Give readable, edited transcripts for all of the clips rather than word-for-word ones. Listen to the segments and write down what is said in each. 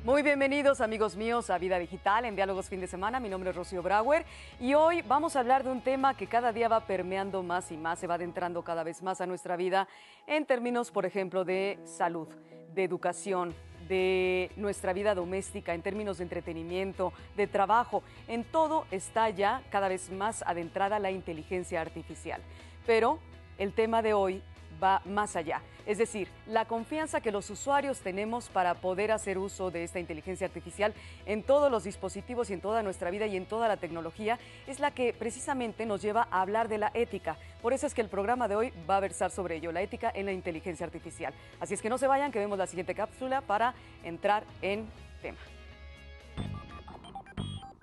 Muy bienvenidos, amigos míos, a Vida Digital en Diálogos Fin de Semana. Mi nombre es Rocío Brauer y hoy vamos a hablar de un tema que cada día va permeando más y más, se va adentrando cada vez más a nuestra vida en términos, por ejemplo, de salud, de educación, de nuestra vida doméstica, en términos de entretenimiento, de trabajo. En todo está ya cada vez más adentrada la inteligencia artificial. Pero el tema de hoy va más allá. Es decir, la confianza que los usuarios tenemos para poder hacer uso de esta inteligencia artificial en todos los dispositivos y en toda nuestra vida y en toda la tecnología es la que precisamente nos lleva a hablar de la ética. Por eso es que el programa de hoy va a versar sobre ello, la ética en la inteligencia artificial. Así es que no se vayan, que vemos la siguiente cápsula para entrar en tema.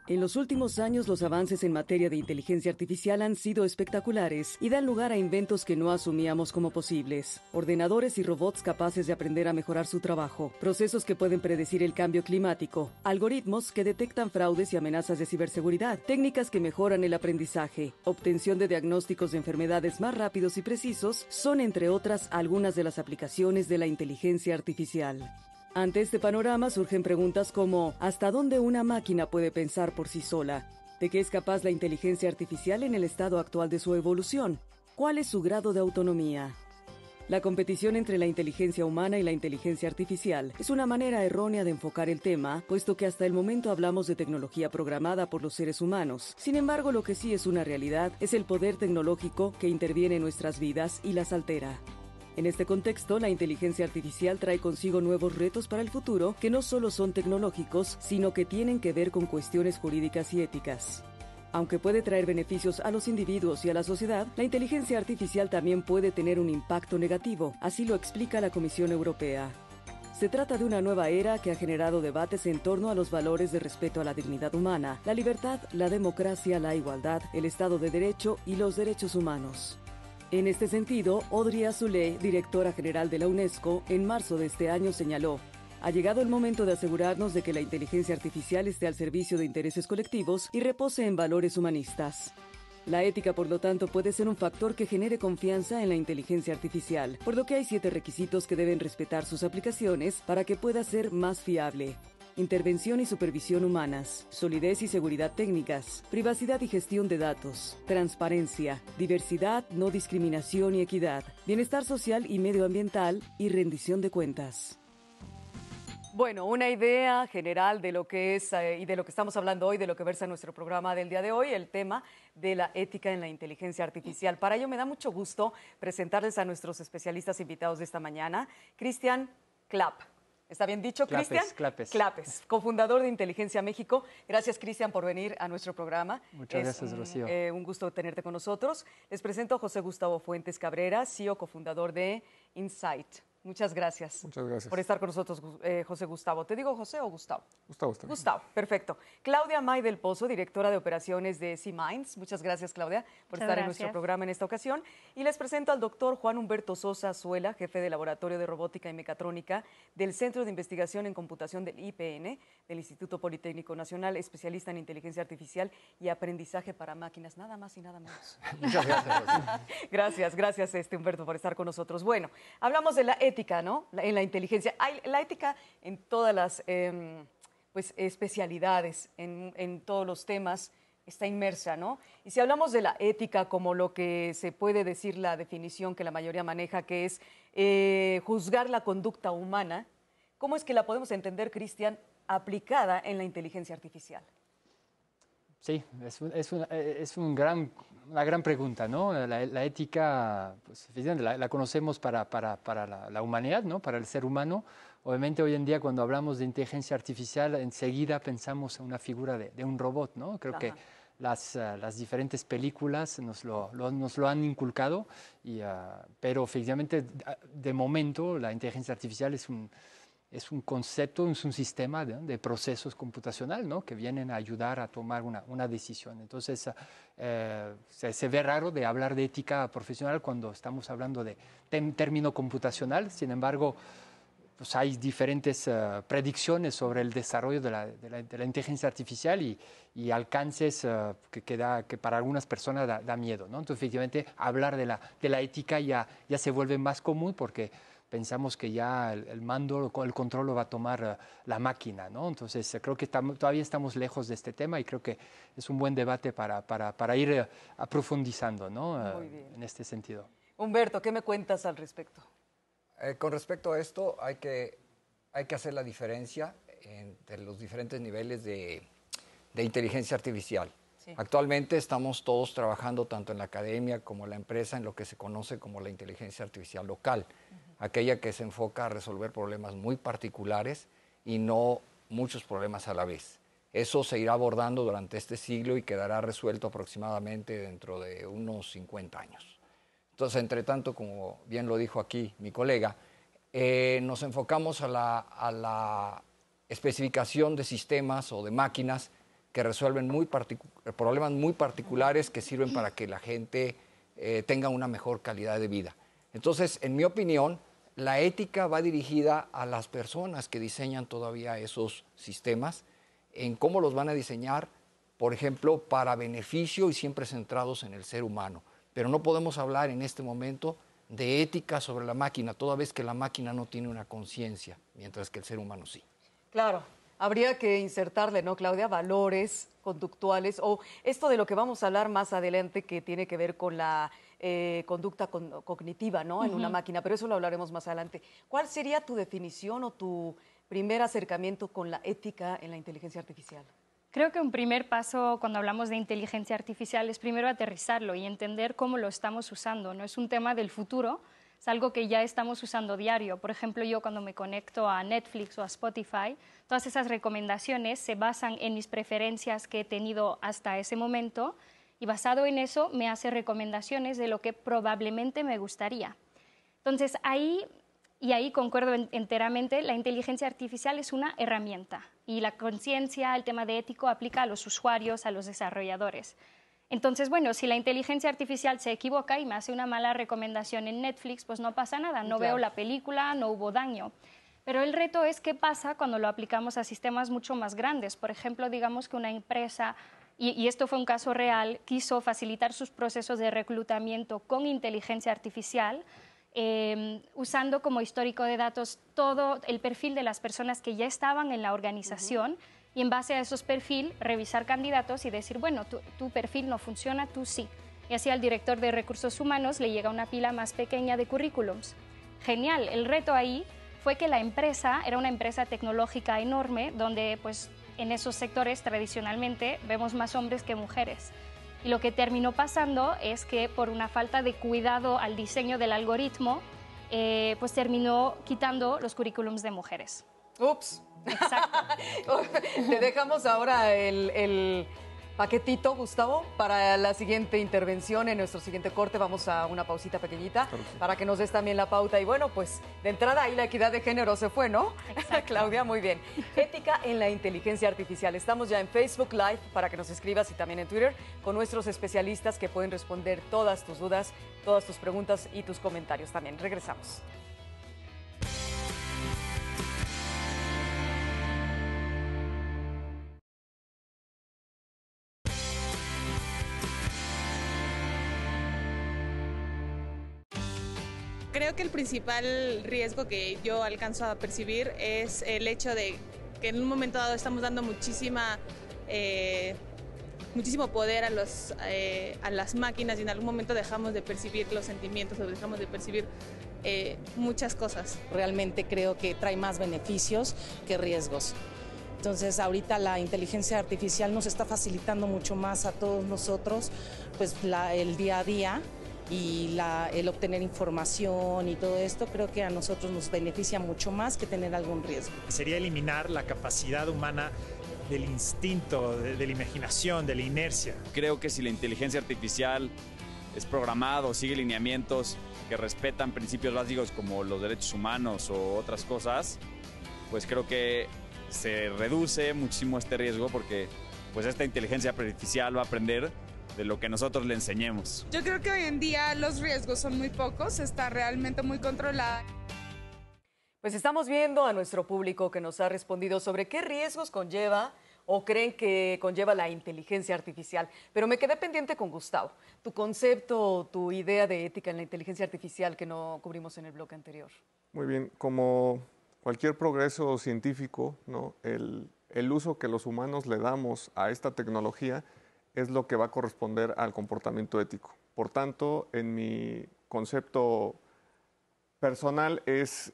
En los últimos años, los avances en materia de inteligencia artificial han sido espectaculares y dan lugar a inventos que no asumíamos como posibles. Ordenadores y robots capaces de aprender a mejorar su trabajo, procesos que pueden predecir el cambio climático, algoritmos que detectan fraudes y amenazas de ciberseguridad, técnicas que mejoran el aprendizaje, obtención de diagnósticos de enfermedades más rápidos y precisos, son entre otras algunas de las aplicaciones de la inteligencia artificial. Ante este panorama surgen preguntas como ¿hasta dónde una máquina puede pensar por sí sola? ¿De qué es capaz la inteligencia artificial en el estado actual de su evolución? ¿Cuál es su grado de autonomía? La competición entre la inteligencia humana y la inteligencia artificial es una manera errónea de enfocar el tema, puesto que hasta el momento hablamos de tecnología programada por los seres humanos. Sin embargo, lo que sí es una realidad es el poder tecnológico que interviene en nuestras vidas y las altera. En este contexto, la inteligencia artificial trae consigo nuevos retos para el futuro que no solo son tecnológicos, sino que tienen que ver con cuestiones jurídicas y éticas. Aunque puede traer beneficios a los individuos y a la sociedad, la inteligencia artificial también puede tener un impacto negativo, así lo explica la Comisión Europea. Se trata de una nueva era que ha generado debates en torno a los valores de respeto a la dignidad humana, la libertad, la democracia, la igualdad, el Estado de Derecho y los derechos humanos. En este sentido, Audrey Azoulay, directora general de la UNESCO, en marzo de este año señaló: ha llegado el momento de asegurarnos de que la inteligencia artificial esté al servicio de intereses colectivos y repose en valores humanistas. La ética, por lo tanto, puede ser un factor que genere confianza en la inteligencia artificial, por lo que hay 7 requisitos que deben respetar sus aplicaciones para que pueda ser más fiable. Intervención y supervisión humanas, solidez y seguridad técnicas, privacidad y gestión de datos, transparencia, diversidad, no discriminación y equidad, bienestar social y medioambiental y rendición de cuentas. Bueno, una idea general de lo que es y de lo que estamos hablando hoy, de lo que versa nuestro programa del día de hoy, el tema de la ética en la inteligencia artificial. Para ello me da mucho gusto presentarles a nuestros especialistas invitados de esta mañana. Cristian Clapp. ¿Está bien dicho, Cristian? Clapes, cofundador de Inteligencia México. Gracias, Cristian, por venir a nuestro programa. Muchas gracias, Rocío. Un gusto tenerte con nosotros. Les presento a José Gustavo Fuentes Cabrera, CEO, cofundador de Insight. Muchas gracias. Muchas gracias por estar con nosotros, José Gustavo. ¿Te digo José o Gustavo? Gustavo está bien. Gustavo, perfecto. Claudia May del Pozo, directora de operaciones de C-Minds. Muchas gracias, Claudia, por estar en nuestro programa en esta ocasión. Y les presento al doctor Juan Humberto Sosa Azuela, jefe de Laboratorio de Robótica y Mecatrónica del Centro de Investigación en Computación del IPN, del Instituto Politécnico Nacional, especialista en inteligencia artificial y aprendizaje para máquinas, nada más y nada menos. Muchas gracias. Gracias, Humberto, por estar con nosotros. Bueno, hablamos de la ética, ¿no? En la inteligencia. Hay la ética en todas las especialidades, en todos los temas, está inmersa, ¿no? Y si hablamos de la ética como lo que se puede decir la definición que la mayoría maneja, que es juzgar la conducta humana, ¿cómo es que la podemos entender, Cristian, aplicada en la inteligencia artificial? Sí, es una gran pregunta, ¿no? La ética, pues, la conocemos para la humanidad, ¿no? Para el ser humano. Obviamente hoy en día cuando hablamos de inteligencia artificial enseguida pensamos en una figura de un robot, ¿no? Creo que las diferentes películas nos lo han inculcado, pero efectivamente de momento la inteligencia artificial es un concepto, es un sistema de procesos computacional, ¿no? Que vienen a ayudar a tomar una decisión. Entonces, se ve raro de hablar de ética profesional cuando estamos hablando de término computacional. Sin embargo, pues hay diferentes predicciones sobre el desarrollo de la inteligencia artificial y alcances que para algunas personas da miedo, ¿no? Entonces, efectivamente, hablar de la ética ya se vuelve más común porque pensamos que ya el mando, el control lo va a tomar la máquina, ¿no? Entonces creo que todavía estamos lejos de este tema y creo que es un buen debate para ir profundizando, ¿no? En este sentido. Humberto, ¿qué me cuentas al respecto? Con respecto a esto, hay que hacer la diferencia entre los diferentes niveles de inteligencia artificial. Sí. Actualmente estamos todos trabajando tanto en la academia como en la empresa en lo que se conoce como la inteligencia artificial local, aquella que se enfoca a resolver problemas muy particulares y no muchos problemas a la vez. Eso se irá abordando durante este siglo y quedará resuelto aproximadamente dentro de unos 50 años. Entonces, entre tanto, como bien lo dijo aquí mi colega, nos enfocamos a la especificación de sistemas o de máquinas que resuelven problemas muy particulares que sirven para que la gente tenga una mejor calidad de vida. Entonces, en mi opinión, la ética va dirigida a las personas que diseñan todavía esos sistemas, en cómo los van a diseñar, por ejemplo, para beneficio y siempre centrados en el ser humano. Pero no podemos hablar en este momento de ética sobre la máquina, toda vez que la máquina no tiene una conciencia, mientras que el ser humano sí. Claro. Habría que insertarle, ¿no, Claudia? Valores conductuales o esto de lo que vamos a hablar más adelante que tiene que ver con la conducta cognitiva, ¿no? En una máquina, pero eso lo hablaremos más adelante. ¿Cuál sería tu definición o tu primer acercamiento con la ética en la inteligencia artificial? Creo que un primer paso cuando hablamos de inteligencia artificial es primero aterrizarlo y entender cómo lo estamos usando. No es un tema del futuro, es algo que ya estamos usando diario. Por ejemplo, yo cuando me conecto a Netflix o a Spotify, todas esas recomendaciones se basan en mis preferencias que he tenido hasta ese momento y basado en eso me hace recomendaciones de lo que probablemente me gustaría. Entonces, ahí concuerdo enteramente, la inteligencia artificial es una herramienta y la conciencia, el tema de ético aplica a los usuarios, a los desarrolladores. Entonces, bueno, si la inteligencia artificial se equivoca y me hace una mala recomendación en Netflix, pues no pasa nada, no veo la película, no hubo daño. Pero el reto es qué pasa cuando lo aplicamos a sistemas mucho más grandes. Por ejemplo, digamos que una empresa, y esto fue un caso real, quiso facilitar sus procesos de reclutamiento con inteligencia artificial, usando como histórico de datos todo el perfil de las personas que ya estaban en la organización y en base a esos perfiles revisar candidatos y decir, bueno, tu perfil no funciona, tú sí. Y así al director de recursos humanos le llega una pila más pequeña de currículums. Genial, el reto ahí fue que la empresa era una empresa tecnológica enorme donde pues, en esos sectores tradicionalmente vemos más hombres que mujeres. Y lo que terminó pasando es que por una falta de cuidado al diseño del algoritmo, pues terminó quitando los currículums de mujeres. ¡Ups! Exacto. Te dejamos ahora el paquetito, Gustavo, para la siguiente intervención. En nuestro siguiente corte vamos a una pausita pequeñita para que nos des también la pauta. Y bueno, pues de entrada ahí la equidad de género se fue, ¿no? Exacto. Claudia, muy bien. Ética en la inteligencia artificial. Estamos ya en Facebook Live para que nos escribas y también en Twitter con nuestros especialistas que pueden responder todas tus dudas, todas tus preguntas y tus comentarios también. Regresamos. Creo que el principal riesgo que yo alcanzo a percibir es el hecho de que en un momento dado estamos dando muchísimo poder a las máquinas y en algún momento dejamos de percibir los sentimientos o dejamos de percibir muchas cosas. Realmente creo que trae más beneficios que riesgos. Entonces ahorita la inteligencia artificial nos está facilitando mucho más a todos nosotros pues, el día a día. Y el obtener información y todo esto creo que a nosotros nos beneficia mucho más que tener algún riesgo. Sería eliminar la capacidad humana del instinto, de la imaginación, de la inercia. Creo que si la inteligencia artificial es programada o sigue lineamientos que respetan principios básicos como los derechos humanos o otras cosas, pues creo que se reduce muchísimo este riesgo porque pues esta inteligencia artificial va a aprender de lo que nosotros le enseñemos. Yo creo que hoy en día los riesgos son muy pocos, está realmente muy controlada. Pues estamos viendo a nuestro público que nos ha respondido sobre qué riesgos conlleva o creen que conlleva la inteligencia artificial. Pero me quedé pendiente con Gustavo. Tu concepto, tu idea de ética en la inteligencia artificial que no cubrimos en el bloque anterior. Muy bien, como cualquier progreso científico, ¿no? El uso que los humanos le damos a esta tecnología es lo que va a corresponder al comportamiento ético. Por tanto, en mi concepto personal es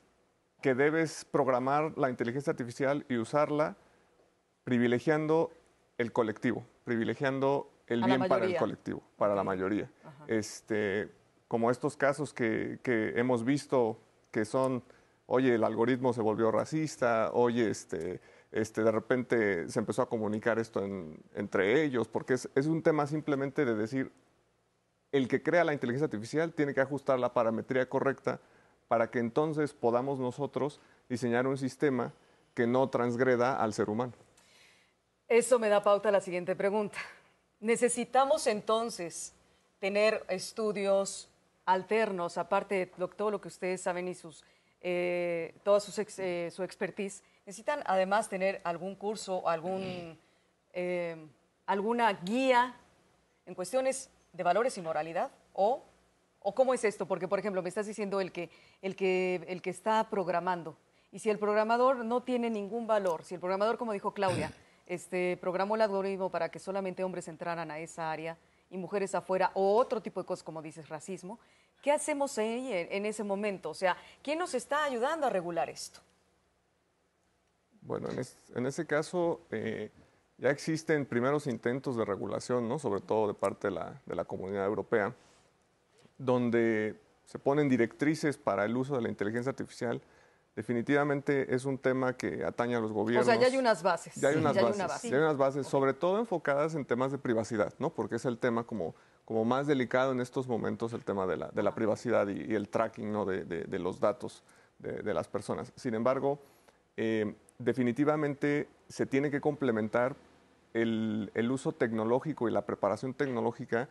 que debes programar la inteligencia artificial y usarla privilegiando el colectivo, privilegiando el bien para el colectivo, para la mayoría. Como estos casos que hemos visto que son, oye, el algoritmo se volvió racista, oye, de repente se empezó a comunicar esto entre ellos, porque es un tema simplemente de decir, el que crea la inteligencia artificial tiene que ajustar la parametría correcta para que entonces podamos nosotros diseñar un sistema que no transgreda al ser humano. Eso me da pauta a la siguiente pregunta. ¿Necesitamos entonces tener estudios alternos, aparte de todo lo que ustedes saben y toda su expertise? ¿Necesitan además tener algún curso, alguna guía en cuestiones de valores y moralidad? ¿O cómo es esto? Porque, por ejemplo, me estás diciendo el que está programando. Y si el programador no tiene ningún valor, si el programador, como dijo Claudia, programó el algoritmo para que solamente hombres entraran a esa área y mujeres afuera, o otro tipo de cosas, como dices, racismo, ¿qué hacemos ahí en ese momento? O sea, ¿quién nos está ayudando a regular esto? Bueno, en ese caso ya existen primeros intentos de regulación, ¿no? Sobre todo de parte de la Comunidad Europea, donde se ponen directrices para el uso de la inteligencia artificial. Definitivamente es un tema que atañe a los gobiernos. O sea, ya hay unas bases. Ya hay unas bases, sobre todo enfocadas en temas de privacidad, ¿no? Porque es el tema como más delicado en estos momentos, el tema de la privacidad y el tracking, ¿no? de los datos de las personas. Sin embargo, definitivamente se tiene que complementar el uso tecnológico y la preparación tecnológica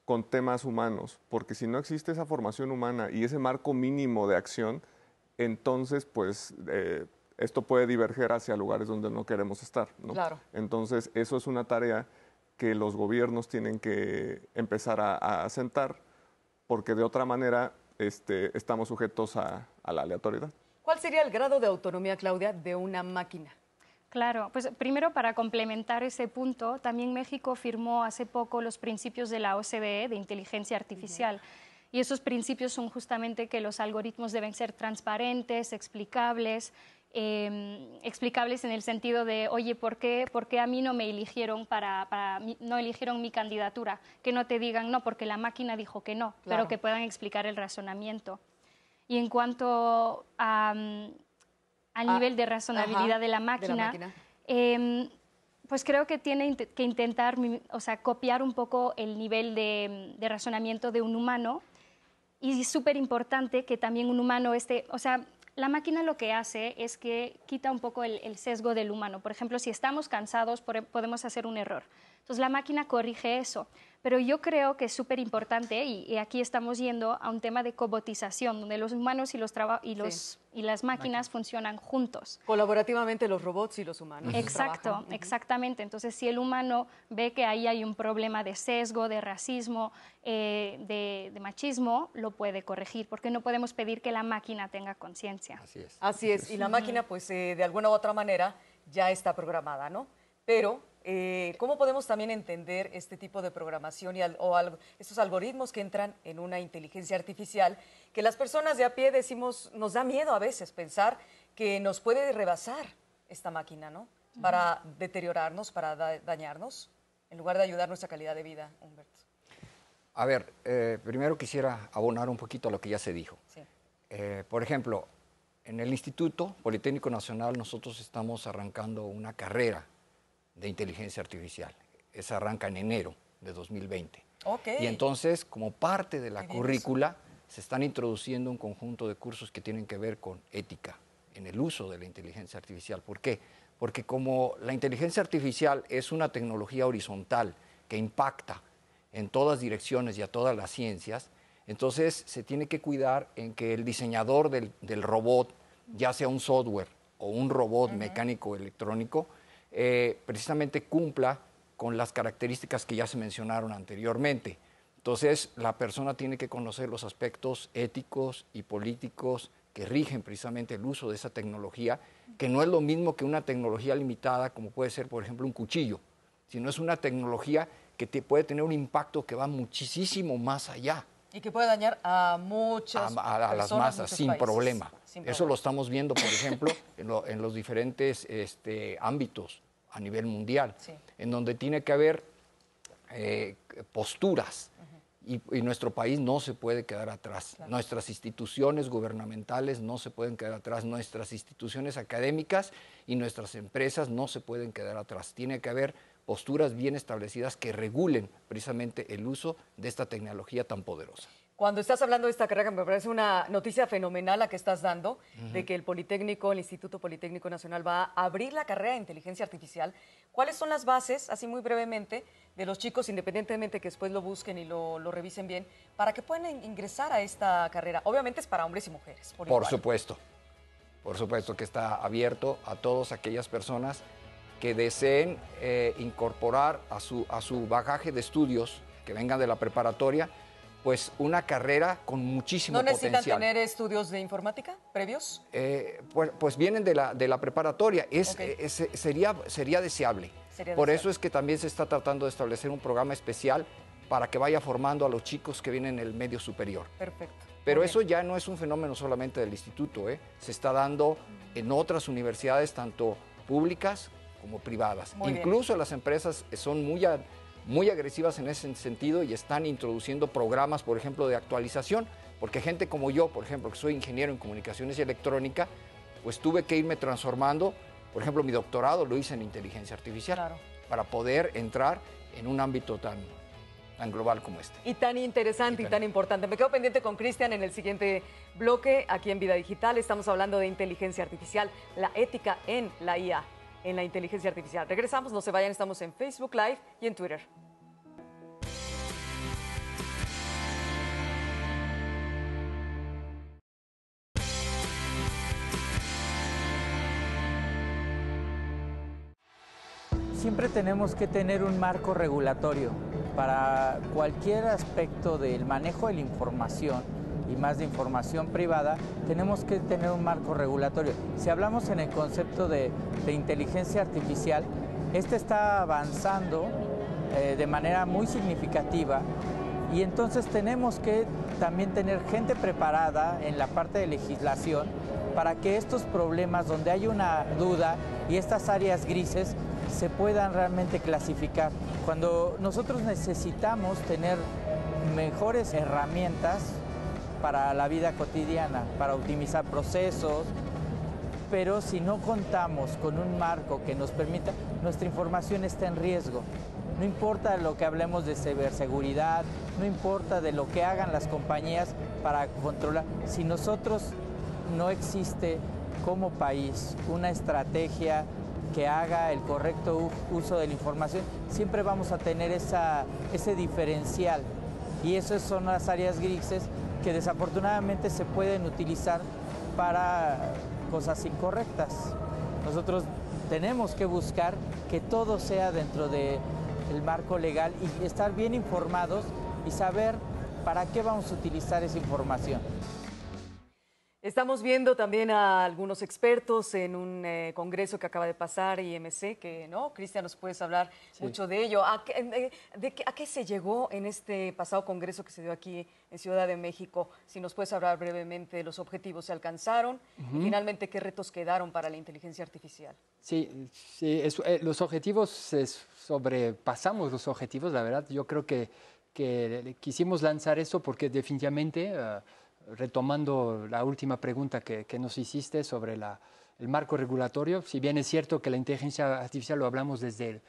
con temas humanos, porque si no existe esa formación humana y ese marco mínimo de acción, entonces pues esto puede diverger hacia lugares donde no queremos estar, ¿no? Claro. Entonces eso es una tarea que los gobiernos tienen que empezar a sentar, porque de otra manera estamos sujetos a la aleatoriedad. ¿Cuál sería el grado de autonomía, Claudia, de una máquina? Claro, pues primero para complementar ese punto, también México firmó hace poco los principios de la OCDE de inteligencia artificial. Y esos principios son justamente que los algoritmos deben ser transparentes, explicables en el sentido de, oye, ¿por qué a mí no me eligieron no eligieron mi candidatura? Que no te digan no, porque la máquina dijo que no, claro, pero que puedan explicar el razonamiento. Y en cuanto al nivel de razonabilidad de la máquina, pues creo que tiene que intentar, o sea, copiar un poco el nivel de razonamiento de un humano. Y es súper importante que también un humano o sea, la máquina lo que hace es que quita un poco el sesgo del humano. Por ejemplo, si estamos cansados, podemos hacer un error. Entonces, la máquina corrige eso. Pero yo creo que es súper importante, y aquí estamos yendo a un tema de cobotización, donde los humanos y las máquinas funcionan juntos. Colaborativamente los robots y los humanos. Exacto, exactamente. Entonces, si el humano ve que ahí hay un problema de sesgo, de racismo, de machismo, lo puede corregir, porque no podemos pedir que la máquina tenga conciencia. Así es. Así es. Y la máquina, pues, de alguna u otra manera ya está programada, ¿no? Pero ¿cómo podemos también entender este tipo de programación estos algoritmos que entran en una inteligencia artificial que las personas de a pie decimos, nos da miedo a veces pensar que nos puede rebasar esta máquina, ¿no? Para deteriorarnos, para dañarnos, en lugar de ayudar nuestra calidad de vida, Humberto? A ver, primero quisiera abonar un poquito a lo que ya se dijo. Sí. Por ejemplo, en el Instituto Politécnico Nacional nosotros estamos arrancando una carrera de inteligencia artificial. Esa arranca en enero de 2020. Okay. Y entonces, como parte de la currícula, se están introduciendo un conjunto de cursos que tienen que ver con ética en el uso de la inteligencia artificial. ¿Por qué? Porque como la inteligencia artificial es una tecnología horizontal que impacta en todas direcciones y a todas las ciencias, entonces se tiene que cuidar en que el diseñador del robot, ya sea un software o un robot mecánico electrónico, precisamente cumpla con las características que ya se mencionaron anteriormente. Entonces, la persona tiene que conocer los aspectos éticos y políticos que rigen precisamente el uso de esa tecnología, que no es lo mismo que una tecnología limitada, como puede ser, por ejemplo, un cuchillo, sino es una tecnología que puede tener un impacto que va muchísimo más allá. Y que puede dañar a muchas personas, a las masas, sin países. problema. Eso lo estamos viendo, por ejemplo, en los diferentes ámbitos a nivel mundial, en donde tiene que haber posturas. Y nuestro país no se puede quedar atrás. Claro. Nuestras instituciones gubernamentales no se pueden quedar atrás. Nuestras instituciones académicas y nuestras empresas no se pueden quedar atrás. Tiene que haber posturas bien establecidas que regulen precisamente el uso de esta tecnología tan poderosa. Cuando estás hablando de esta carrera, que me parece una noticia fenomenal la que estás dando, de que el Instituto Politécnico Nacional va a abrir la carrera de inteligencia artificial, ¿cuáles son las bases, así muy brevemente, de los chicos, independientemente que después lo busquen y lo revisen bien, para que puedan ingresar a esta carrera? Obviamente es para hombres y mujeres. Por supuesto que está abierto a todas aquellas personas que deseen incorporar a su bagaje de estudios, que vengan de la preparatoria, pues una carrera con muchísimo potencial. ¿No necesitan tener estudios de informática previos? Pues vienen de la preparatoria. Sería deseable. Por eso es que también se está tratando de establecer un programa especial para que vaya formando a los chicos que vienen en el medio superior. Perfecto. Pero eso ya no es un fenómeno solamente del instituto, se está dando en otras universidades, tanto públicas como privadas. Incluso las empresas son muy agresivas en ese sentido y están introduciendo programas, por ejemplo, de actualización, porque gente como yo, por ejemplo, que soy ingeniero en comunicaciones y electrónica, pues tuve que irme transformando. Por ejemplo, mi doctorado lo hice en inteligencia artificial, para poder entrar en un ámbito tan global como este. Y tan interesante y tan importante. Me quedo pendiente con Cristian en el siguiente bloque, aquí en Vida Digital. Estamos hablando de inteligencia artificial, la ética en la IA, en la inteligencia artificial. Regresamos, no se vayan, estamos en Facebook Live y en Twitter. Siempre tenemos que tener un marco regulatorio para cualquier aspecto del manejo de la información y más de información privada. Tenemos que tener un marco regulatorio. Si hablamos en el concepto de inteligencia artificial, este está avanzando de manera muy significativa y entonces tenemos que también tener gente preparada en la parte de legislación para que estos problemas donde hay una duda y estas áreas grises se puedan realmente clasificar. Cuando nosotros necesitamos tener mejores herramientas para la vida cotidiana, para optimizar procesos, pero si no contamos con un marco que nos permita, nuestra información está en riesgo. No importa lo que hablemos de ciberseguridad, no importa de lo que hagan las compañías para controlar. Si nosotros no existe como país una estrategia que haga el correcto uso de la información, siempre vamos a tener ese diferencial. Y esas son las áreas grises que desafortunadamente se pueden utilizar para cosas incorrectas. Nosotros tenemos que buscar que todo sea dentro del marco legal y estar bien informados y saber para qué vamos a utilizar esa información. Estamos viendo también a algunos expertos en un congreso que acaba de pasar, IMC, que no, Cristian, nos puedes hablar mucho de ello. ¿A qué se llegó en este pasado congreso que se dio aquí en Ciudad de México? Si nos puedes hablar brevemente de los objetivos, ¿se alcanzaron? Y finalmente, ¿qué retos quedaron para la inteligencia artificial? Sí, los objetivos, sobrepasamos los objetivos, la verdad. Yo creo que quisimos lanzar eso porque definitivamente... retomando la última pregunta que nos hiciste sobre el marco regulatorio, si bien es cierto que la inteligencia artificial lo hablamos desde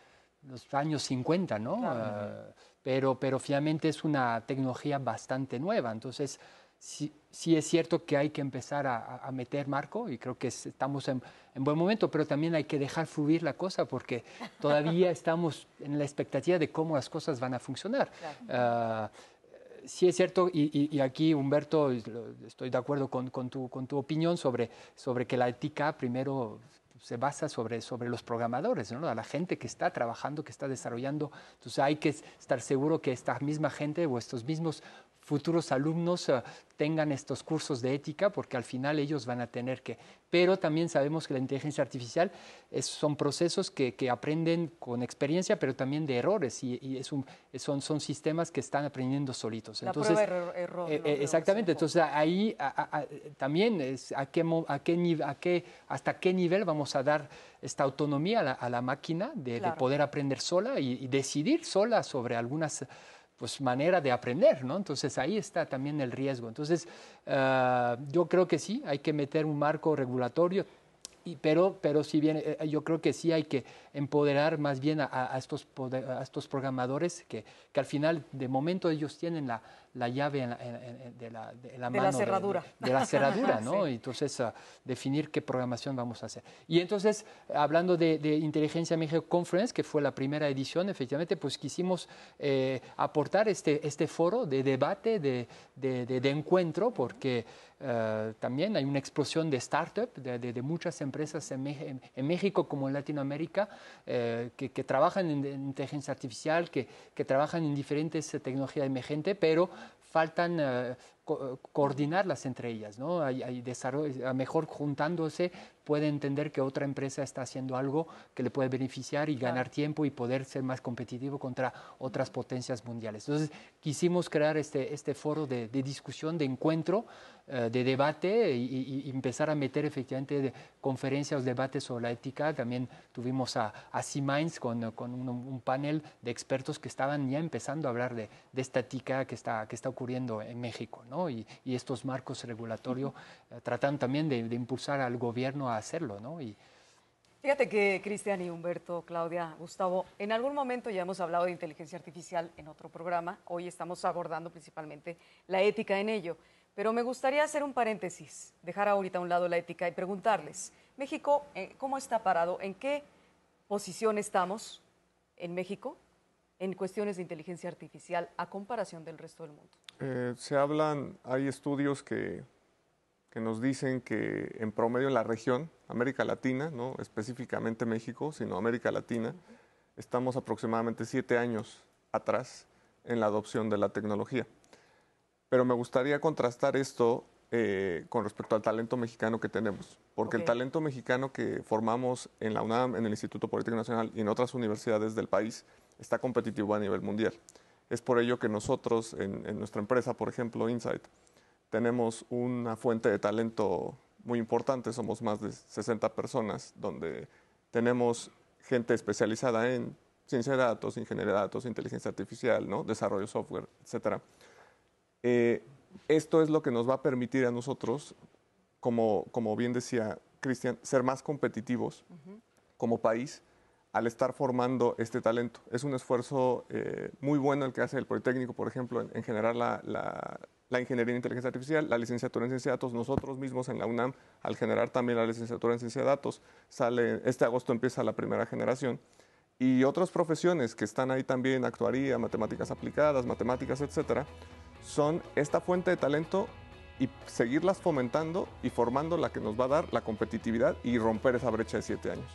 los años 50, ¿no? Claro. Pero finalmente es una tecnología bastante nueva, entonces sí es cierto que hay que empezar a meter marco y creo que estamos en buen momento, pero también hay que dejar fluir la cosa porque todavía estamos en la expectativa de cómo las cosas van a funcionar. Claro. Sí es cierto, y aquí, Humberto, estoy de acuerdo con tu opinión sobre que la ética primero se basa sobre los programadores, ¿no? A la gente que está trabajando, que está desarrollando. Entonces hay que estar seguro que esta misma gente o estos mismos futuros alumnos tengan estos cursos de ética, porque al final ellos van a tener que... Pero también sabemos que la inteligencia artificial son procesos que aprenden con experiencia, pero también de errores, y son sistemas que están aprendiendo solitos. Entonces, la prueba error. Exactamente, entonces ahí también es hasta qué nivel vamos a dar esta autonomía a la máquina de poder aprender sola y decidir sola sobre algunas manera de aprender, ¿no? Entonces ahí está también el riesgo. Entonces yo creo que sí, hay que meter un marco regulatorio, pero si bien yo creo que sí hay que empoderar más bien a estos programadores que al final, de momento, ellos tienen la llave de la mano. La cerradura. De la cerradura, ¿no? Sí. Y entonces definir qué programación vamos a hacer. Y entonces, hablando de Inteligencia México Conference, que fue la primera edición, efectivamente, pues quisimos aportar este foro de debate, de encuentro, porque también hay una explosión de startup, de muchas empresas en México como en Latinoamérica, que trabajan en inteligencia artificial, que trabajan en diferentes tecnologías emergentes, pero faltan coordinarlas entre ellas, ¿no? Hay desarrollo, a mejor juntándose puede entender que otra empresa está haciendo algo que le puede beneficiar y ganar tiempo y poder ser más competitivo contra otras potencias mundiales. Entonces, quisimos crear este foro de discusión, de encuentro, de debate y empezar a meter efectivamente conferencias, debates sobre la ética. También tuvimos a C-Minds con un panel de expertos que estaban ya empezando a hablar de esta ética que está ocurriendo en México, ¿no? Y estos marcos regulatorios tratan también de impulsar al gobierno a hacerlo, ¿no? Fíjate que Cristian y Humberto, Claudia, Gustavo, en algún momento ya hemos hablado de inteligencia artificial en otro programa. Hoy estamos abordando principalmente la ética en ello. Pero me gustaría hacer un paréntesis, dejar ahorita a un lado la ética y preguntarles, México, ¿cómo está parado? ¿En qué posición estamos en México en cuestiones de inteligencia artificial a comparación del resto del mundo? Hay estudios que nos dicen que en promedio en la región, América Latina, no específicamente México, sino América Latina, estamos aproximadamente 7 años atrás en la adopción de la tecnología. Pero me gustaría contrastar esto con respecto al talento mexicano que tenemos, porque el talento mexicano que formamos en la UNAM, en el Instituto Politécnico Nacional y en otras universidades del país está competitivo a nivel mundial. Es por ello que nosotros, en nuestra empresa, por ejemplo, Insight, tenemos una fuente de talento muy importante. Somos más de 60 personas, donde tenemos gente especializada en ciencia de datos, ingeniería de datos, inteligencia artificial, ¿no? Desarrollo de software, etc. Esto es lo que nos va a permitir a nosotros, como bien decía Cristian, ser más competitivos como país al estar formando este talento. Es un esfuerzo muy bueno el que hace el Politécnico, por ejemplo, en generar la ingeniería en inteligencia artificial, la licenciatura en ciencia de datos. Nosotros mismos en la UNAM, al generar también la licenciatura en ciencia de datos, este agosto empieza la primera generación. Y otras profesiones que están ahí también, actuaría, matemáticas aplicadas, matemáticas, etcétera, son esta fuente de talento y seguirlas fomentando y formando la que nos va a dar la competitividad y romper esa brecha de 7 años.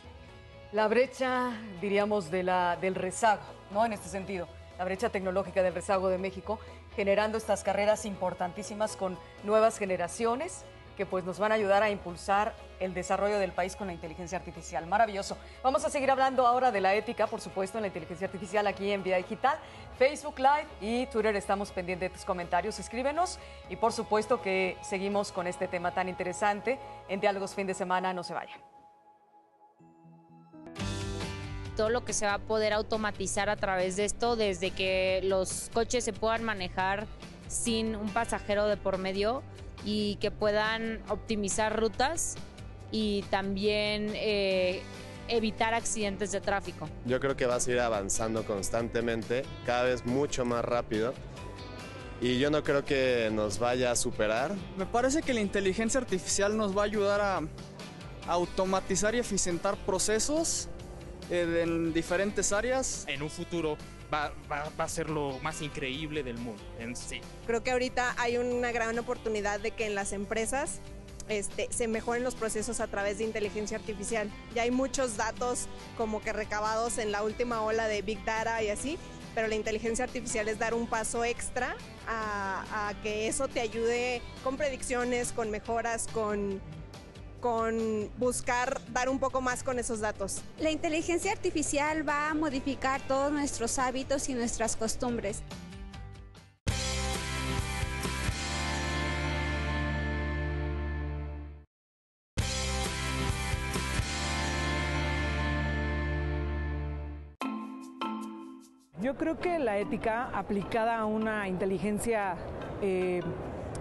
La brecha, diríamos, del rezago, ¿no? En este sentido, la brecha tecnológica del rezago de México, generando estas carreras importantísimas con nuevas generaciones que pues nos van a ayudar a impulsar el desarrollo del país con la inteligencia artificial. Maravilloso. Vamos a seguir hablando ahora de la ética, por supuesto, en la inteligencia artificial aquí en Vía Digital, Facebook Live y Twitter. Estamos pendientes de tus comentarios, escríbenos y por supuesto que seguimos con este tema tan interesante en Diálogos Fin de Semana. No se vayan. Todo lo que se va a poder automatizar a través de esto, desde que los coches se puedan manejar sin un pasajero de por medio y que puedan optimizar rutas y también evitar accidentes de tráfico. Yo creo que va a seguir avanzando constantemente, cada vez mucho más rápido, y yo no creo que nos vaya a superar. Me parece que la inteligencia artificial nos va a ayudar a automatizar y eficientar procesos en diferentes áreas. En un futuro va a ser lo más increíble del mundo en sí. Creo que ahorita hay una gran oportunidad de que en las empresas se mejoren los procesos a través de inteligencia artificial. Ya hay muchos datos como que recabados en la última ola de Big Data y así, pero la inteligencia artificial es dar un paso extra a que eso te ayude con predicciones, con mejoras, con buscar dar un poco más con esos datos. La inteligencia artificial va a modificar todos nuestros hábitos y nuestras costumbres. Yo creo que la ética aplicada a una inteligencia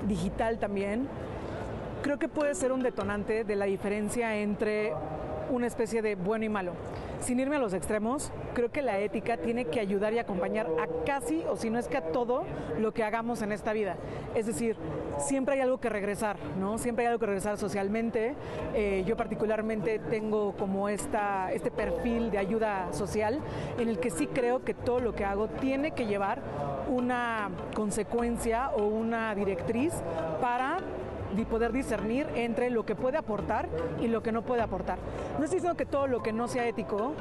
digital también, creo que puede ser un detonante de la diferencia entre una especie de bueno y malo. Sin irme a los extremos, creo que la ética tiene que ayudar y acompañar a casi, o si no es que a todo, lo que hagamos en esta vida. Es decir, siempre hay algo que regresar, ¿no? Siempre hay algo que regresar socialmente. Yo particularmente tengo como este perfil de ayuda social en el que sí creo que todo lo que hago tiene que llevar una consecuencia o una directriz para poder discernir entre lo que puede aportar y lo que no puede aportar. No estoy diciendo que todo lo que no sea ético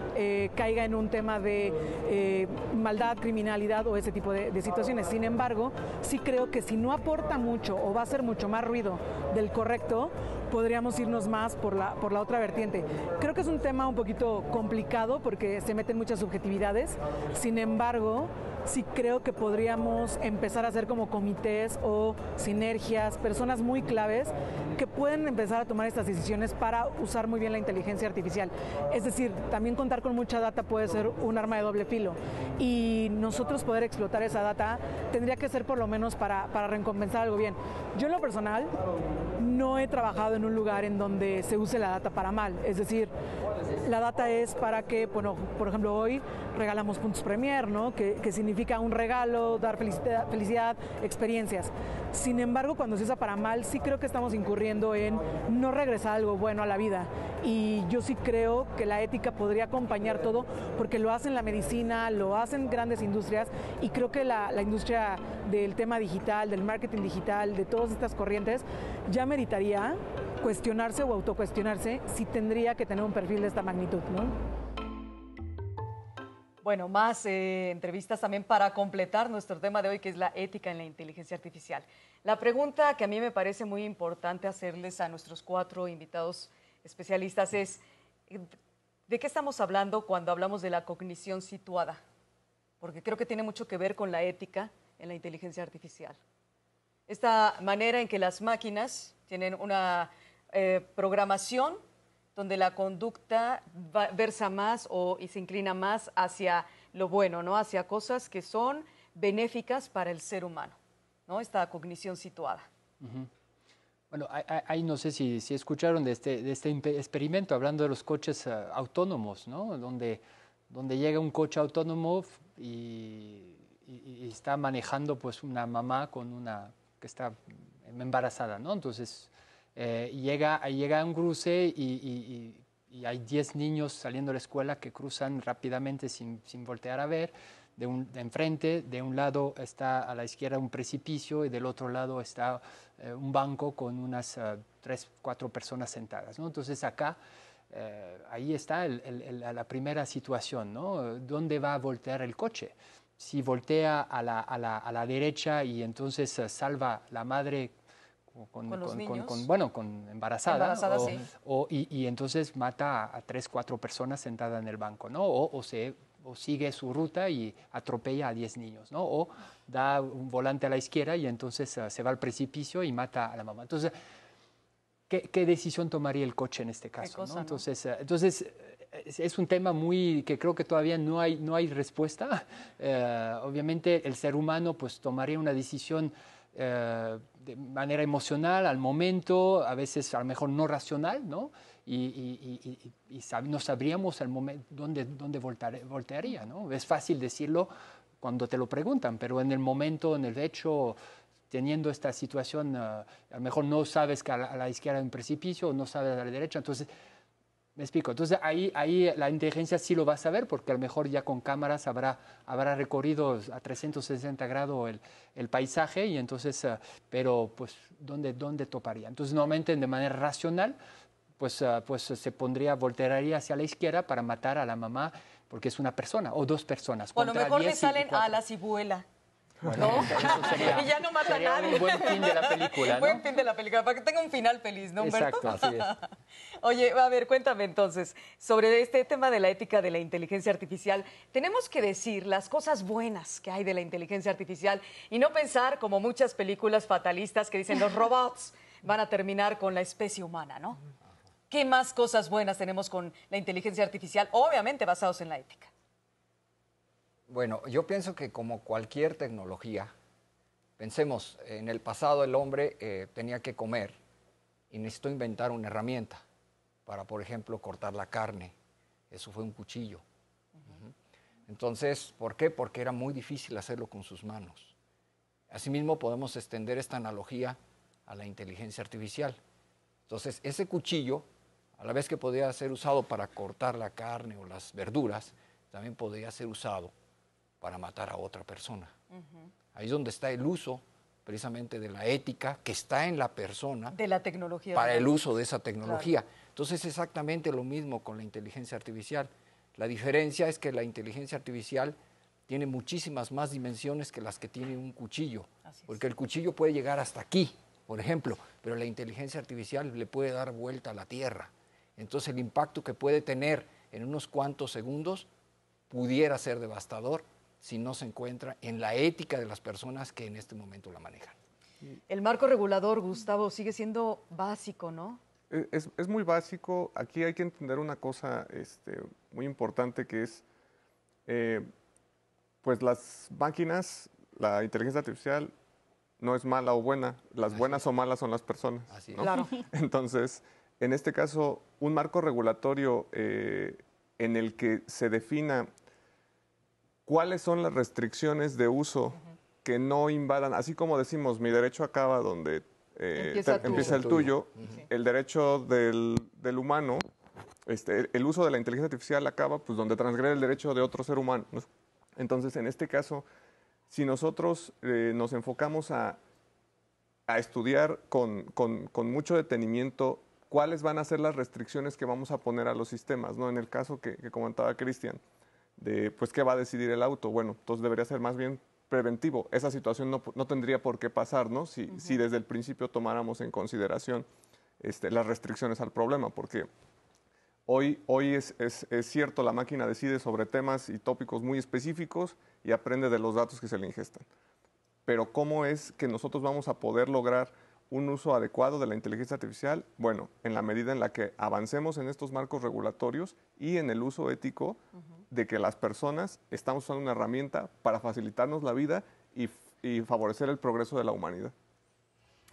caiga en un tema de maldad, criminalidad o ese tipo de situaciones. Sin embargo, sí creo que si no aporta mucho o va a hacer mucho más ruido del correcto, podríamos irnos más por la otra vertiente. Creo que es un tema un poquito complicado porque se meten muchas subjetividades. Sin embargo, sí creo que podríamos empezar a hacer como comités o sinergias, personas muy claves que pueden empezar a tomar estas decisiones para usar muy bien la inteligencia artificial. Es decir, también contar con mucha data puede ser un arma de doble filo y nosotros poder explotar esa data tendría que ser por lo menos para recompensar algo bien. Yo en lo personal no he trabajado en un lugar en donde se use la data para mal, es decir, la data es para que, bueno, por ejemplo, hoy regalamos puntos Premier, ¿no? Que significa un regalo, dar felicidad, experiencias. Sin embargo, cuando se usa para mal, sí creo que estamos incurriendo en no regresar algo bueno a la vida. Y yo sí creo que la ética podría acompañar todo, porque lo hacen la medicina, lo hacen grandes industrias, y creo que la industria del tema digital, del marketing digital, de todas estas corrientes, ya meritaría cuestionarse o autocuestionarse si tendría que tener un perfil de esta magnitud, ¿no? Bueno, más entrevistas también para completar nuestro tema de hoy, que es la ética en la inteligencia artificial. La pregunta que a mí me parece muy importante hacerles a nuestros 4 invitados especialistas es, ¿de qué estamos hablando cuando hablamos de la cognición situada? Porque creo que tiene mucho que ver con la ética en la inteligencia artificial. Esta manera en que las máquinas tienen una programación donde la conducta versa más y se inclina más hacia lo bueno, ¿no? Hacia cosas que son benéficas para el ser humano, ¿no? Esta cognición situada. Uh-huh. Bueno, ahí no sé si escucharon de este experimento, hablando de los coches autónomos, ¿no? Donde llega un coche autónomo y está manejando pues una mamá que está embarazada, ¿no? Entonces llega a un cruce y hay 10 niños saliendo de la escuela que cruzan rápidamente sin voltear a ver. De enfrente, de un lado está a la izquierda un precipicio y del otro lado está un banco con unas 3, 4 personas sentadas, ¿no? Entonces acá, ahí está la primera situación, ¿no? ¿Dónde va a voltear el coche? Si voltea a la derecha y entonces salva la madre con embarazada sí. y entonces mata a 3, 4 personas sentadas en el banco, ¿no? O sigue su ruta y atropella a 10 niños, ¿no? O da un volante a la izquierda y entonces se va al precipicio y mata a la mamá. Entonces, ¿qué decisión tomaría el coche en este caso? ¿No? Entonces, es un tema que creo que todavía no hay respuesta. Obviamente el ser humano pues tomaría una decisión de manera emocional al momento, a veces a lo mejor no racional, ¿no? Y no sabríamos al momento dónde voltearía, ¿no? Es fácil decirlo cuando te lo preguntan, pero en el momento, en el hecho, teniendo esta situación, a lo mejor no sabes que a la izquierda hay un precipicio, no sabes a la derecha, entonces Me explico. Entonces ahí la inteligencia sí lo va a saber porque a lo mejor ya con cámaras habrá recorrido a 360 grados el paisaje y entonces, pero pues ¿dónde toparía? Entonces normalmente de manera racional pues se voltearía hacia la izquierda para matar a la mamá porque es una persona o dos personas. O a lo mejor le salen alas y vuela. Bueno, ¿no? Eso y ya no mata a nadie. Un buen fin de la película, ¿no? Buen fin de la película, para que tenga un final feliz, ¿no, Humberto? Exacto, así es. Oye, a ver, cuéntame entonces, sobre este tema de la ética de la inteligencia artificial, tenemos que decir las cosas buenas que hay de la inteligencia artificial y no pensar como muchas películas fatalistas que dicen los robots van a terminar con la especie humana, ¿no? ¿Qué más cosas buenas tenemos con la inteligencia artificial? Obviamente basados en la ética. Bueno, yo pienso que como cualquier tecnología, pensemos, en el pasado el hombre tenía que comer y necesitó inventar una herramienta para, por ejemplo, cortar la carne. Eso fue un cuchillo. Entonces, ¿por qué? Porque era muy difícil hacerlo con sus manos. Asimismo, podemos extender esta analogía a la inteligencia artificial. Entonces, ese cuchillo, a la vez que podía ser usado para cortar la carne o las verduras, también podía ser usado para matar a otra persona. Ahí es donde está el uso precisamente de la ética que está en la persona. De la tecnología. Para el uso de esa tecnología. Claro. Entonces es exactamente lo mismo con la inteligencia artificial. La diferencia es que la inteligencia artificial tiene muchísimas más dimensiones que las que tiene un cuchillo. Porque el cuchillo puede llegar hasta aquí, por ejemplo, pero la inteligencia artificial le puede dar vuelta a la Tierra. Entonces el impacto que puede tener en unos cuantos segundos pudiera ser devastador si no se encuentra en la ética de las personas que en este momento la manejan. El marco regulador, Gustavo, sigue siendo básico, ¿no? Es muy básico. Aquí hay que entender una cosa muy importante que es, pues las máquinas, la inteligencia artificial no es mala o buena, las buenas o malas son las personas. Así es. ¿no? Claro. Entonces, en este caso, un marco regulatorio en el que se defina cuáles son las restricciones de uso que no invadan, así como decimos, mi derecho acaba donde empieza el tuyo, el derecho del humano, el uso de la inteligencia artificial acaba pues donde transgrede el derecho de otro ser humano, ¿no? Entonces, en este caso, si nosotros nos enfocamos a estudiar con mucho detenimiento cuáles van a ser las restricciones que vamos a poner a los sistemas, ¿no? En el caso que comentaba Cristian, de pues qué va a decidir el auto, bueno, entonces debería ser más bien preventivo. Esa situación no tendría por qué pasar, ¿no? Si desde el principio tomáramos en consideración las restricciones al problema, porque hoy es cierto, la máquina decide sobre temas y tópicos muy específicos y aprende de los datos que se le ingestan. Pero ¿cómo es que nosotros vamos a poder lograr un uso adecuado de la inteligencia artificial? Bueno, en la medida en la que avancemos en estos marcos regulatorios y en el uso ético de que las personas estamos usando una herramienta para facilitarnos la vida y favorecer el progreso de la humanidad.